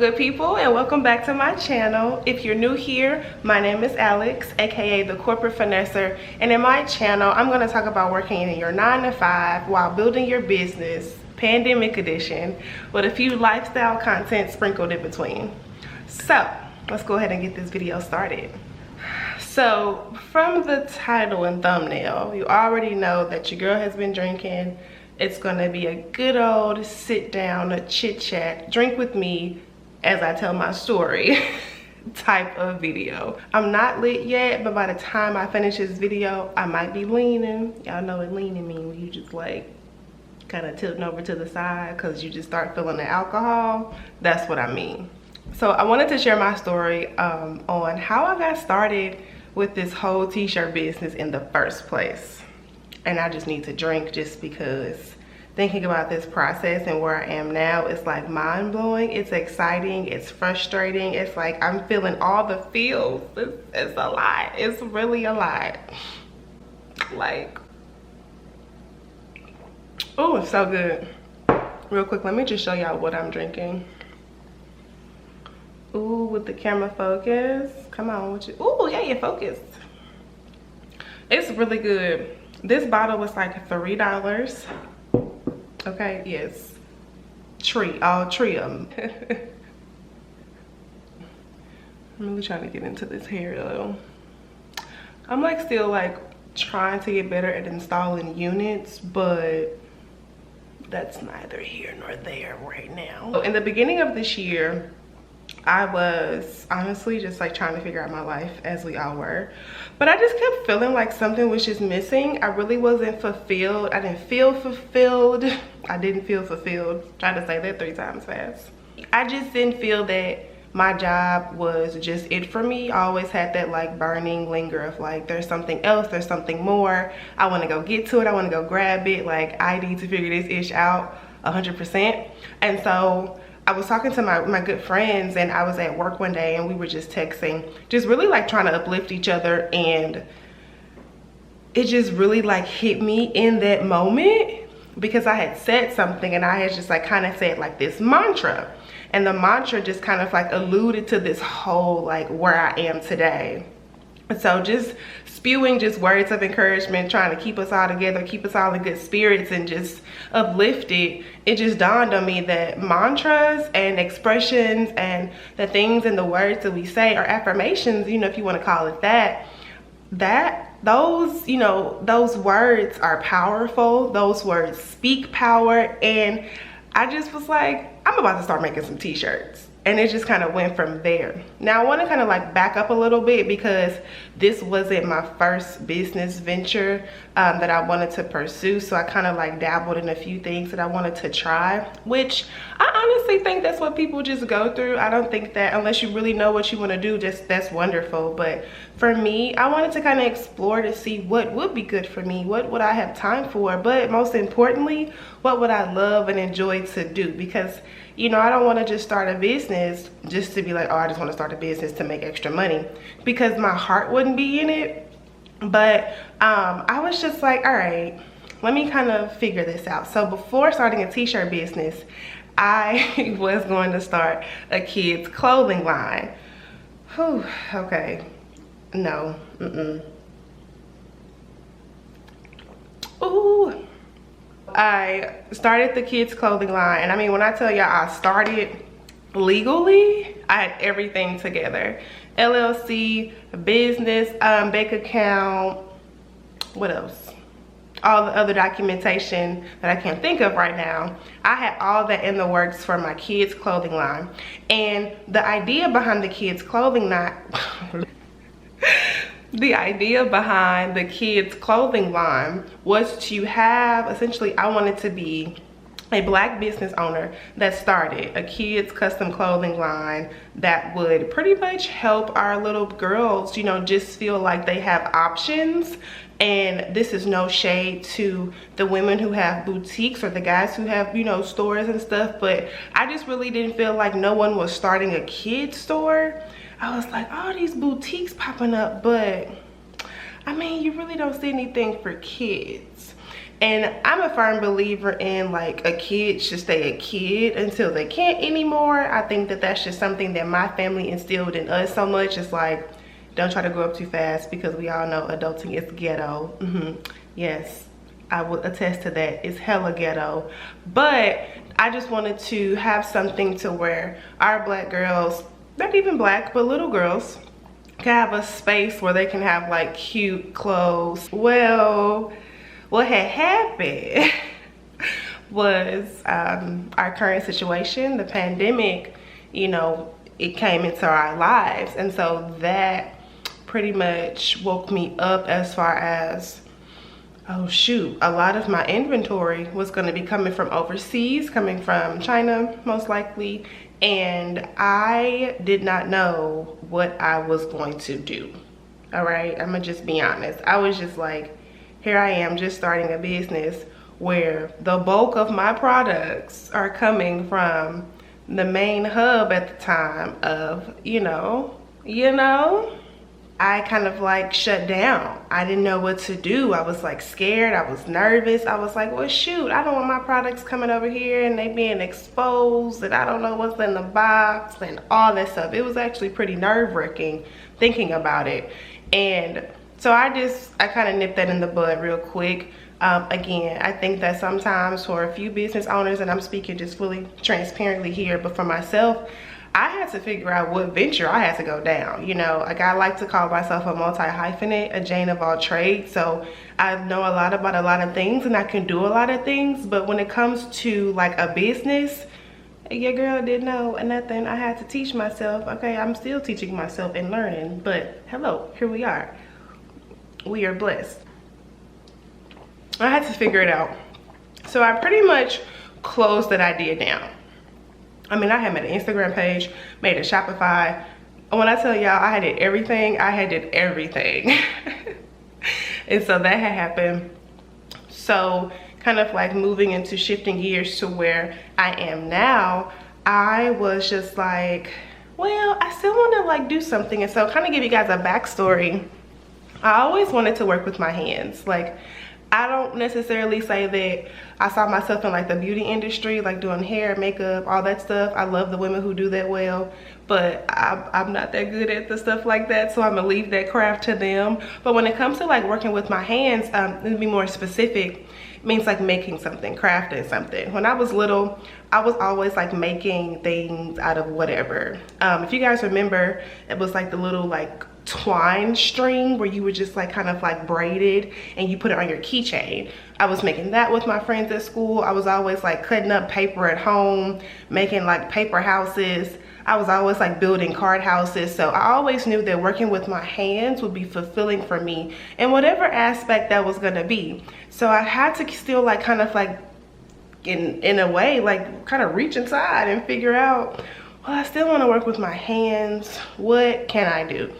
good people, and welcome back to my channel. If you're new here, my name is Alex, aka the Corporate Finesser, and in my channel I'm going to talk about working in your 9 to 5 while building your business, pandemic edition, with a few lifestyle content sprinkled in between. So let's go ahead and get this video started. So from the title and thumbnail, you already know that your girl has been drinking. It's gonna be a good old sit down, a chit chat, drink with me as I tell my story type of video. I'm not lit yet, but by the time I finish this video, I might be leaning. Y'all know what leaning means, when you just like kind of tilting over to the side because you just start feeling the alcohol. That's what I mean. So I wanted to share my story on how I got started with this whole t-shirt business in the first place. And I just need to drink just because thinking about this process and where I am now, it's like mind-blowing. It's exciting, it's frustrating, it's like I'm feeling all the feels. It's a lot. It's really a lot. Like, oh, it's so good. Real quick, let me just show y'all what I'm drinking. Ooh, with the camera focus. Come on, with you. Ooh, yeah, you focused. It's really good. This bottle was like $3. Okay, yes. All three of them. I'm really trying to get into this hair though. I'm like still like trying to get better at installing units, but that's neither here nor there right now. So in the beginning of this year, I was honestly just like trying to figure out my life, as we all were, but I just kept feeling like something was just missing. I really wasn't fulfilled. I didn't feel fulfilled. I didn't feel fulfilled. Trying to say that 3 times fast. I just didn't feel that my job was just it for me. I always had that like burning linger of like there's something else, there's something more. I want to go get to it. I want to go grab it. Like I need to figure this ish out 100%. And so I was talking to my good friends, and I was at work one day and we were just texting, just really like trying to uplift each other, and it just really like hit me in that moment because I had said something and I had just like kind of said like this mantra, and the mantra just kind of like alluded to this whole like where I am today. So just spewing just words of encouragement, trying to keep us all together, keep us all in good spirits, and just uplifted. It just dawned on me that mantras and expressions and the things and the words that we say are affirmations, you know, if you want to call it that, those, you know, those words are powerful. Those words speak power. And I just was like, I'm about to start making some t-shirts. And it just kind of went from there. Now I want to kind of like back up a little bit because this wasn't my first business venture that I wanted to pursue. So I kind of like dabbled in a few things that I wanted to try, which I honestly think that's what people just go through. I don't think that unless you really know what you want to do, just that's wonderful. But for me, I wanted to kind of explore to see what would be good for me, what would I have time for, but most importantly, what would I love and enjoy to do? Because you know, I don't want to just start a business just to be like, oh, I just want to start a business to make extra money, because my heart wouldn't be in it. But I was just like, all right, let me kind of figure this out. So before starting a t-shirt business, I was going to start a kids clothing line. Whew, okay, no, Ooh. I started the kids clothing line, and I mean, when I tell y'all I started legally, I had everything together. LLC, business, bank account, what else? All the other documentation that I can't think of right now. I had all that in the works for my kids clothing line. And the idea behind the kids clothing line the idea behind the kids clothing line was to have, essentially, I wanted to be a Black business owner that started a kids custom clothing line that would pretty much help our little girls, you know, just feel like they have options. And this is no shade to the women who have boutiques or the guys who have, you know, stores and stuff, but I just really didn't feel like no one was starting a kids store. I was like, all these boutiques popping up, but I mean, you really don't see anything for kids. And I'm a firm believer in like a kid should stay a kid until they can't anymore. I think that that's just something that my family instilled in us so much. It's like, don't try to grow up too fast, because we all know adulting is ghetto. Yes, I will attest to that. It's hella ghetto. But I just wanted to have something to where our Black girls, not even Black, but little girls, can have a space where they can have like cute clothes. Well, what had happened was our current situation, the pandemic, you know, it came into our lives. And so that pretty much woke me up as far as, oh shoot, a lot of my inventory was going to be coming from overseas, coming from China most likely. And I did not know what I was going to do. All right, I'm gonna just be honest. I was just like, here I am just starting a business where the bulk of my products are coming from the main hub at the time of, you know, I kind of like shut down. I didn't know what to do. I was like scared, I was nervous. I was like, well shoot, I don't want my products coming over here and they being exposed and I don't know what's in the box and all that stuff. It was actually pretty nerve-wracking thinking about it. And so I kind of nipped that in the bud real quick. Again, I think that sometimes for a few business owners, and I'm speaking just fully transparently here, but for myself, I had to figure out what venture I had to go down. You know, like I like to call myself a multi-hyphenate, a Jane of all trades. So I know a lot about a lot of things and I can do a lot of things. But when it comes to like a business, your girl didn't know nothing. I had to teach myself. Okay, I'm still teaching myself and learning. But hello, here we are. We are blessed. I had to figure it out. So I pretty much closed that idea down. I mean, I had made an Instagram page, made a Shopify. When I tell y'all I did everything, I did everything. And so that had happened. So kind of like moving into shifting gears to where I am now, I was just like, well, I still want to like do something. And so kind of give you guys a backstory. I always wanted to work with my hands. Like, I don't necessarily say that I saw myself in like the beauty industry, like doing hair, makeup, all that stuff. I love the women who do that well, but I'm not that good at the stuff like that, so I'm gonna leave that craft to them. But when it comes to like working with my hands, to be more specific, it means like making something, crafting something. When I was little, I was always like making things out of whatever. If you guys remember, it was like the little like twine string where you would just like kind of like braid it and you put it on your keychain. I was making that with my friends at school. I was always like cutting up paper at home, making like paper houses. I was always like building card houses. So I always knew that working with my hands would be fulfilling for me in whatever aspect that was gonna be. So I had to still like kind of like in a way like kind of reach inside and figure out, well, I still want to work with my hands. What can I do?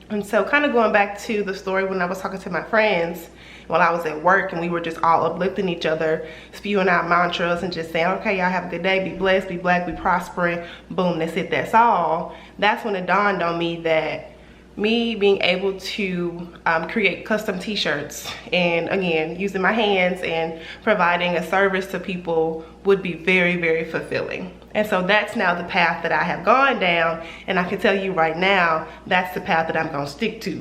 And so kind of going back to the story when I was talking to my friends while I was at work and we were just all uplifting each other, spewing out mantras and just saying, okay, y'all have a good day, be blessed, be black, be prospering, boom, that's it, that's all. That's when it dawned on me that me being able to create custom t-shirts and again, using my hands and providing a service to people would be very, very fulfilling. And so that's now the path that I have gone down, and I can tell you right now, that's the path that I'm gonna stick to.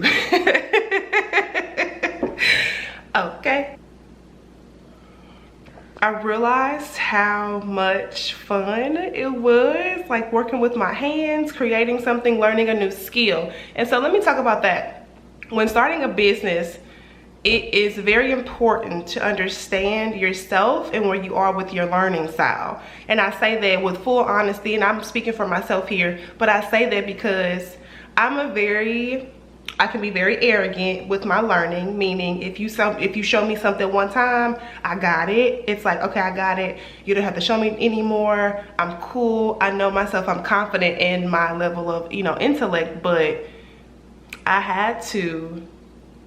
Okay. I realized how much fun it was, like working with my hands, creating something, learning a new skill. And so let me talk about that. When starting a business, it is very important to understand yourself and where you are with your learning style. And I say that with full honesty, and I'm speaking for myself here, but I say that because I can be very arrogant with my learning, meaning if you show me something one time, I got it. It's like, okay, I got it. You don't have to show me anymore. I'm cool. I know myself. I'm confident in my level of, intellect, but I had to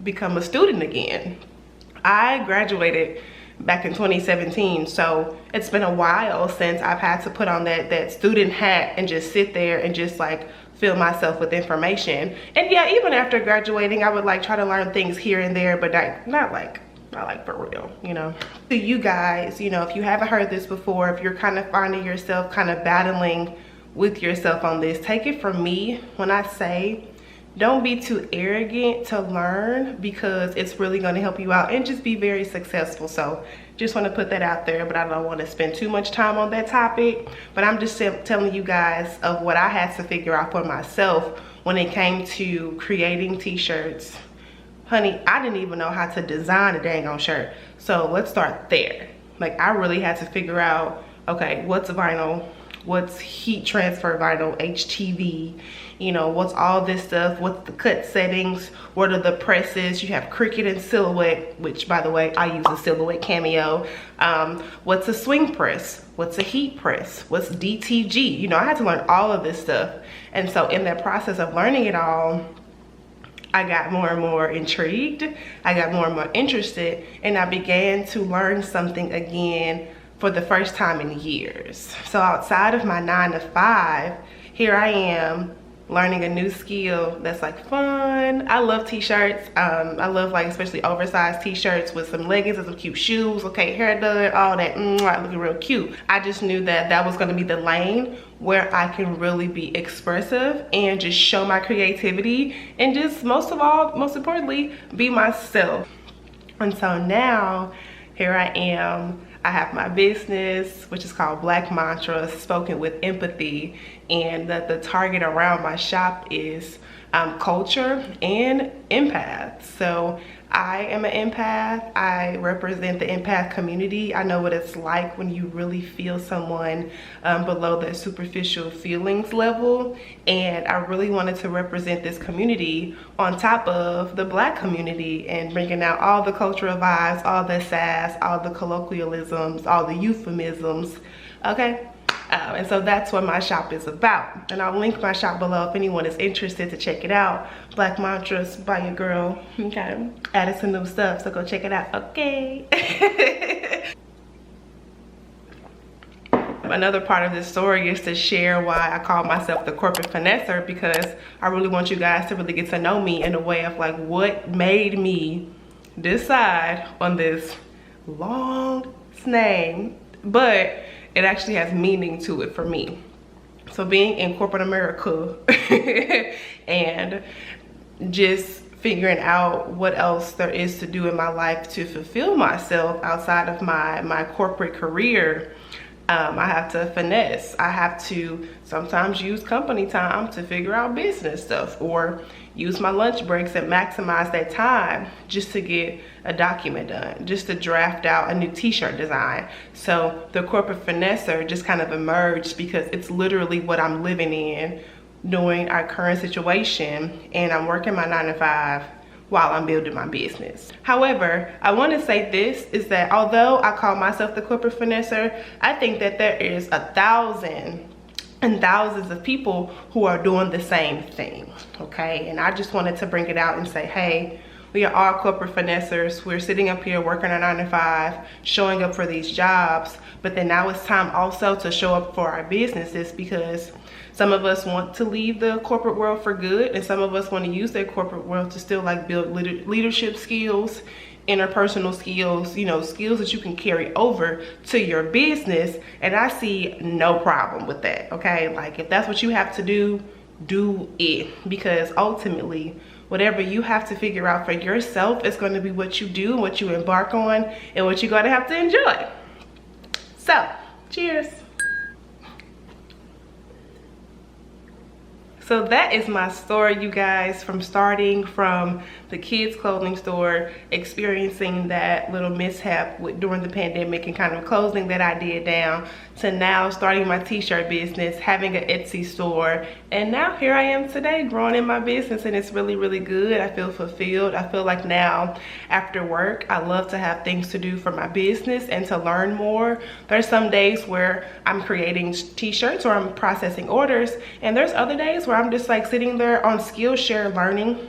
become a student again. I graduated back in 2017, so it's been a while since I've had to put on that student hat and just sit there and just like fill myself with information. And yeah, even after graduating, I would like try to learn things here and there, but not like like for real, you know. So you guys, you know, if you haven't heard this before, if you're kind of finding yourself kind of battling with yourself on this, take it from me when I say don't be too arrogant to learn, because it's really going to help you out and just be very successful. So just want to put that out there, but I don't want to spend too much time on that topic. But I'm just telling you guys of what I had to figure out for myself when it came to creating t-shirts. Honey, I didn't even know how to design a dang on shirt. So let's start there. Like, I really had to figure out, okay, what's vinyl? What's heat transfer vinyl, HTV? You know, what's all this stuff? What's the cut settings? What are the presses? You have Cricut and Silhouette, which, by the way, I use a Silhouette Cameo. What's a swing press? What's a heat press? What's DTG? You know, I had to learn all of this stuff. And so in that process of learning it all, I got more and more intrigued. I got more and more interested, and I began to learn something again for the first time in years. So outside of my 9-to-5, here I am learning a new skill that's like fun. I love t-shirts. I love, like, especially oversized t-shirts with some leggings and some cute shoes. Okay, hair done, all that, looking real cute. I just knew that that was gonna be the lane where I can really be expressive and just show my creativity and just most importantly, be myself. And so now here I am. I have my business, which is called Black Mantra, Spoken with Empathy, and that the target around my shop is culture and empaths. So I am an empath. I represent the empath community. I know what it's like when you really feel someone below their superficial feelings level, and I really wanted to represent this community on top of the Black community and bringing out all the cultural vibes, all the sass, all the colloquialisms, all the euphemisms, okay? And so that's what my shop is about. And I'll link my shop below if anyone is interested to check it out. Black Mantras by your girl, okay? Added some new stuff, so go check it out, okay? Another part of this story is to share why I call myself the Corporate Finesser, because I really want you guys to really get to know me in a way of like what made me decide on this long name, but it actually has meaning to it for me. So being in corporate America and just figuring out what else there is to do in my life to fulfill myself outside of my corporate career, I have to finesse. I have to sometimes use company time to figure out business stuff, or use my lunch breaks and maximize that time just to get a document done, just to draft out a new t-shirt design. So the Corporate Finesser just kind of emerged because it's literally what I'm living in during our current situation, and I'm working my 9-to-5 while I'm building my business. However, I want to say this is that although I call myself the Corporate Finesser, I think that there is 1,000 and thousands of people who are doing the same thing, okay? And I just wanted to bring it out and say, hey, we are all corporate finessers. We're sitting up here working our 9-to-5, showing up for these jobs, but then now it's time also to show up for our businesses, because some of us want to leave the corporate world for good, and some of us want to use their corporate world to still like build leadership skills, interpersonal skills, you know, skills that you can carry over to your business. And I see no problem with that, okay? Like, if that's what you have to do, do it, because ultimately whatever you have to figure out for yourself is going to be what you do, what you embark on, and what you're going to have to enjoy. So cheers. So that is my story, you guys, from starting from the kids clothing store, experiencing that little mishap during the pandemic and kind of closing that idea down, to now starting my t-shirt business, having an Etsy store, and now here I am today growing in my business, and it's really, really good. I feel fulfilled. I feel like now after work, I love to have things to do for my business and to learn more. There's some days where I'm creating t-shirts or I'm processing orders, and there's other days where I'm just like sitting there on Skillshare learning.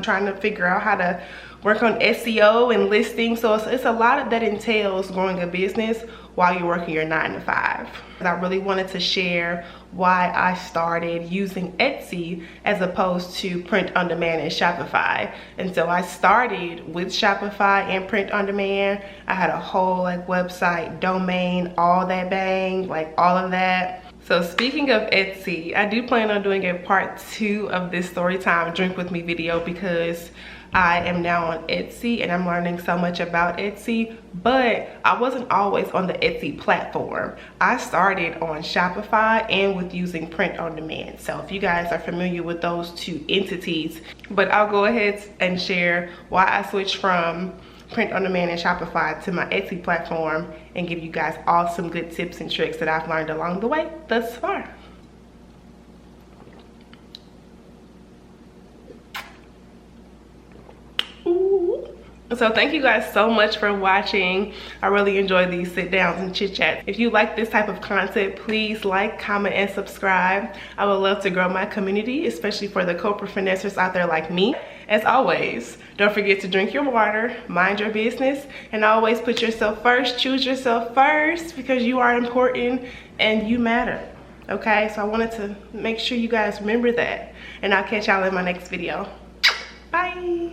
trying to figure out how to work on SEO and listing. So it's a lot that entails growing a business while you're working your 9 to 5. And I really wanted to share why I started using Etsy as opposed to print on demand and Shopify. And so I started with Shopify and print on demand. I had a whole like website, domain, all that bang, like all of that. So speaking of Etsy, I do plan on doing a part 2 of this story time drink with me video because I am now on Etsy and I'm learning so much about Etsy, but I wasn't always on the Etsy platform. I started on Shopify and with using print on demand. So if you guys are familiar with those two entities, but I'll go ahead and share why I switched from print on demand and Shopify to my Etsy platform and give you guys all some good tips and tricks that I've learned along the way thus far. So thank you guys so much for watching. I really enjoy these sit downs and chit chats. If you like this type of content, please like, comment, and subscribe. I would love to grow my community, especially for the corporate finessers out there like me. As always, don't forget to drink your water, mind your business, and always put yourself first. Choose yourself first because you are important and you matter. Okay, so I wanted to make sure you guys remember that. And I'll catch y'all in my next video. Bye.